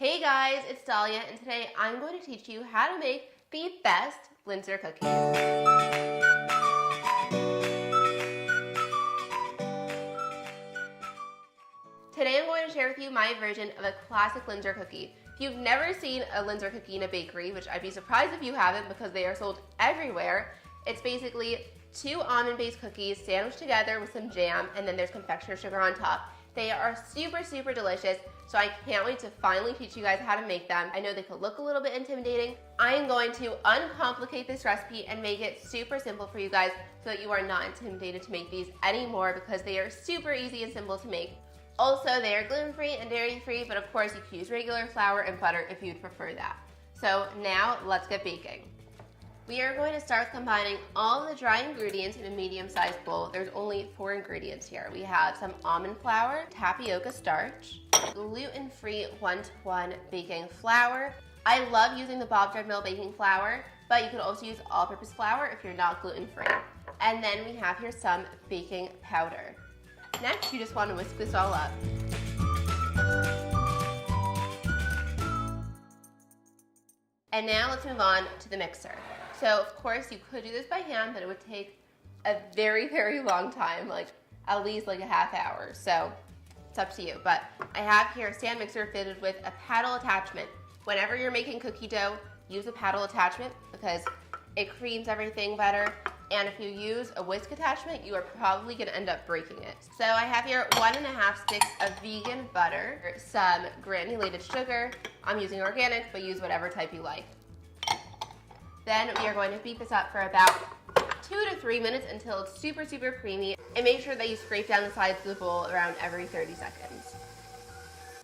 Hey guys, it's Dahlia, and today I'm going to teach you how to make the best Linzer cookies. Today I'm going to share with you my version of a classic Linzer cookie. If you've never seen a Linzer cookie in a bakery, which I'd be surprised if you haven't because they are sold everywhere, it's basically 2 almond-based cookies sandwiched together with some jam, and then there's confectioner sugar on top. They are super delicious, so I can't wait to finally teach you guys how to make them. I know they could look a little bit intimidating. I am going to uncomplicate this recipe and make it super simple for you guys so that you are not intimidated to make these anymore because they are super easy and simple to make. Also, they are gluten-free and dairy-free, but of course you can use regular flour and butter if you'd prefer that. So now let's get baking. We are going to start combining all the dry ingredients in a medium-sized bowl. There's only 4 ingredients here. We have some almond flour, tapioca starch, gluten-free 1-to-1 baking flour. I love using the Bob Dread Mill baking flour, but you could also use all-purpose flour if you're not gluten-free. And then we have here some baking powder. Next, you just want to whisk this all up. And now let's move on to the mixer. So of course you could do this by hand, but it would take a very long time, like at least like a half hour. So it's up to you. But I have here a stand mixer fitted with a paddle attachment. Whenever you're making cookie dough, use a paddle attachment because it creams everything better. And if you use a whisk attachment, you are probably gonna end up breaking it. So I have here 1.5 sticks of vegan butter, some granulated sugar. I'm using organic, but use whatever type you like. Then we are going to beat this up for about 2 to 3 minutes until it's super creamy, and make sure that you scrape down the sides of the bowl around every 30 seconds.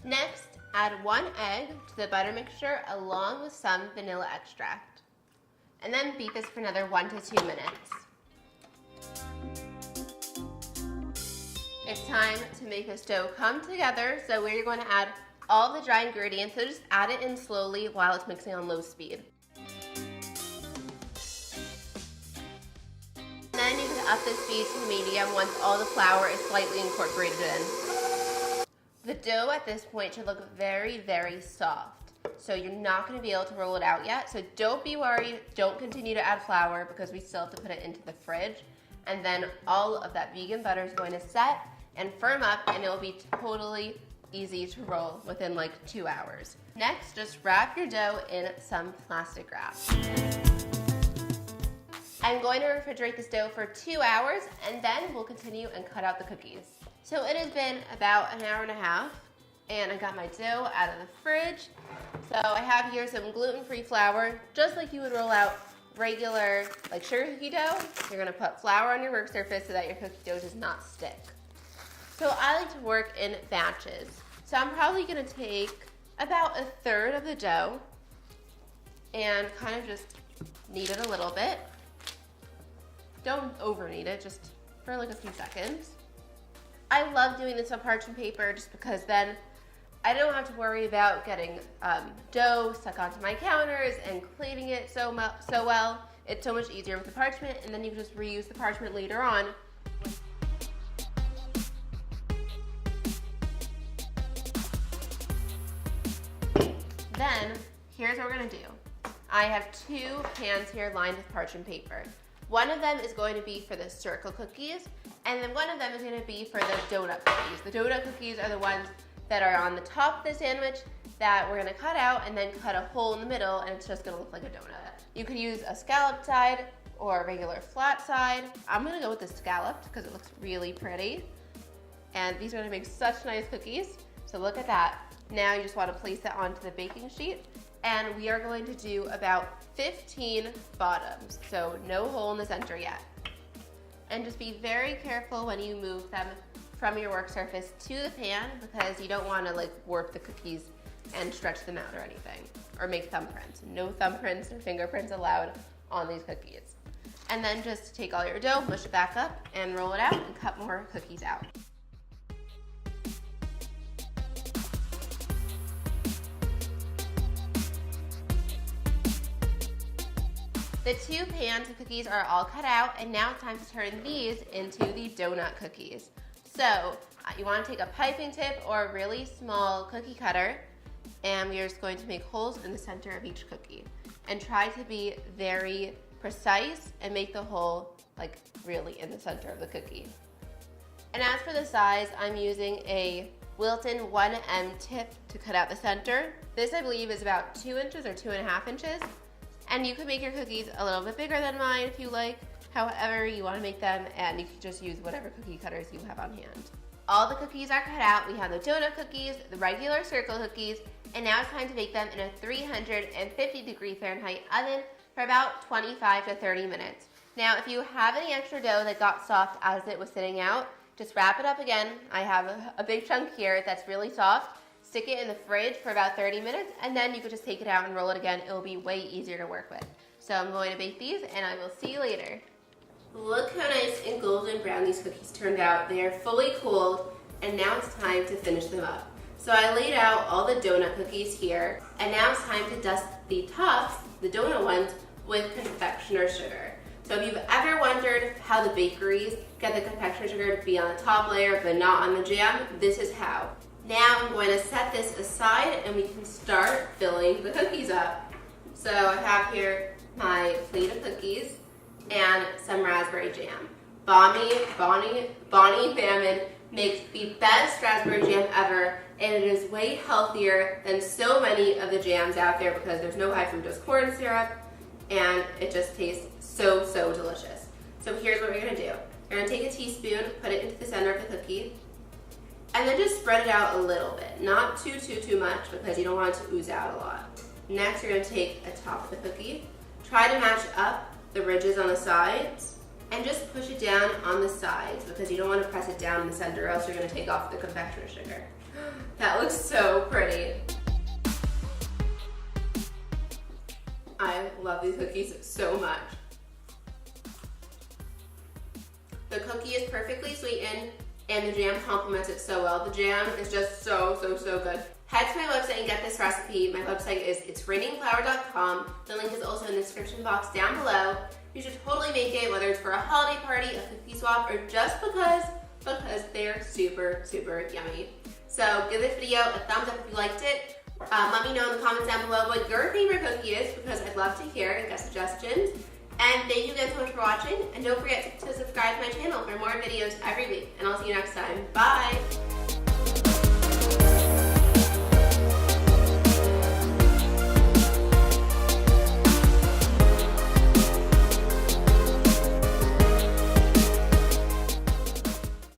Next, add 1 egg to the butter mixture along with some vanilla extract. And then beat this for another 1 to 2 minutes. It's time to make this dough come together, so we're going to add all the dry ingredients, so just add it in slowly while it's mixing on low speed. Then you can up the speed to medium once all the flour is slightly incorporated in. The dough at this point should look very soft, so you're not going to be able to roll it out yet, so don't be worried, don't continue to add flour because we still have to put it into the fridge, and then all of that vegan butter is going to set and firm up, and it will be totally easy to roll within like 2 hours. Next, just wrap your dough in some plastic wrap. I'm going to refrigerate this dough for 2 hours, and then we'll continue and cut out the cookies. So it has been about an hour and a half, and I got my dough out of the fridge. So I have here some gluten-free flour, just like you would roll out regular like sugar cookie dough. You're gonna put flour on your work surface so that your cookie dough does not stick. So I like to work in batches. So I'm probably gonna take about 1/3 of the dough and kind of just knead it a little bit. Don't over knead it, just for like a few seconds. I love doing this on parchment paper just because then I don't have to worry about getting dough stuck onto my counters and cleaning it so well. It's so much easier with the parchment, and then you can just reuse the parchment later on. Then, here's what we're gonna do. I have 2 pans here lined with parchment paper. One of them is going to be for the circle cookies, and then one of them is going to be for the donut cookies. The donut cookies are the ones that are on the top of the sandwich that we're going to cut out and then cut a hole in the middle, and it's just going to look like a donut. You could use a scalloped side or a regular flat side. I'm going to go with the scalloped because it looks really pretty. And these are going to make such nice cookies. So look at that. Now you just want to place it onto the baking sheet. And we are going to do about 15 bottoms, so no hole in the center yet. And just be very careful when you move them from your work surface to the pan because you don't want to like warp the cookies and stretch them out or anything, or make thumbprints. No thumbprints or fingerprints allowed on these cookies. And then just take all your dough, mush it back up, and roll it out and cut more cookies out. The 2 pans of cookies are all cut out, and now it's time to turn these into the donut cookies. So you want to take a piping tip or a really small cookie cutter, And we are just going to make holes in the center of each cookie. And try to be very precise and make the hole like really in the center of the cookie. And as for the size, I'm using a Wilton 1M tip to cut out the center. This I believe is about 2 inches or 2.5 inches. And you can make your cookies a little bit bigger than mine if you like, however you want to make them, and you can just use whatever cookie cutters you have on hand. All the cookies are cut out. We have the donut cookies, the regular circle cookies, and now it's time to bake them in a 350-degree Fahrenheit oven for about 25 to 30 minutes. Now, if you have any extra dough that got soft as it was sitting out, just wrap it up again. I have a big chunk here that's really soft. Stick it in the fridge for about 30 minutes, and then you could just take it out and roll it again. It will be way easier to work with. So I'm going to bake these, and I will see you later. Look how nice and golden brown these cookies turned out. They are fully cooled, and now it's time to finish them up. So I laid out all the donut cookies here, and now it's time to dust the tops, the donut ones, with confectioner's sugar. So if you've ever wondered how the bakeries get the confectioner's sugar to be on the top layer but not on the jam, this is how. Now I'm going to set this aside and we can start filling the cookies up. So I have here my plate of cookies and some raspberry jam. Bonnie Famine makes the best raspberry jam ever, and it is way healthier than so many of the jams out there because there's no high fructose corn syrup, and it just tastes so, so delicious. So here's what we're gonna do. We're gonna take a teaspoon, put it into the center of the cookie, and then just spread it out a little bit. Not too much because you don't want it to ooze out a lot. Next, you're gonna take a top of the cookie, try to match up the ridges on the sides, and just push it down on the sides because you don't want to press it down in the center or else you're gonna take off the confectioner's sugar. That looks so pretty. I love these cookies so much. The cookie is perfectly sweetened and the jam complements it so well. The jam is just so good. Head to my website and get this recipe. My website is itsrainingflour.com. The link is also in the description box down below. You should totally make it, whether it's for a holiday party, a cookie swap, or just because they're super yummy. So give this video a thumbs up if you liked it. Let me know in the comments down below what your favorite cookie is because I'd love to hear and get suggestions. And thank you again so much for watching. And don't forget to subscribe to my channel for more videos every week. And I'll see you next time. Bye!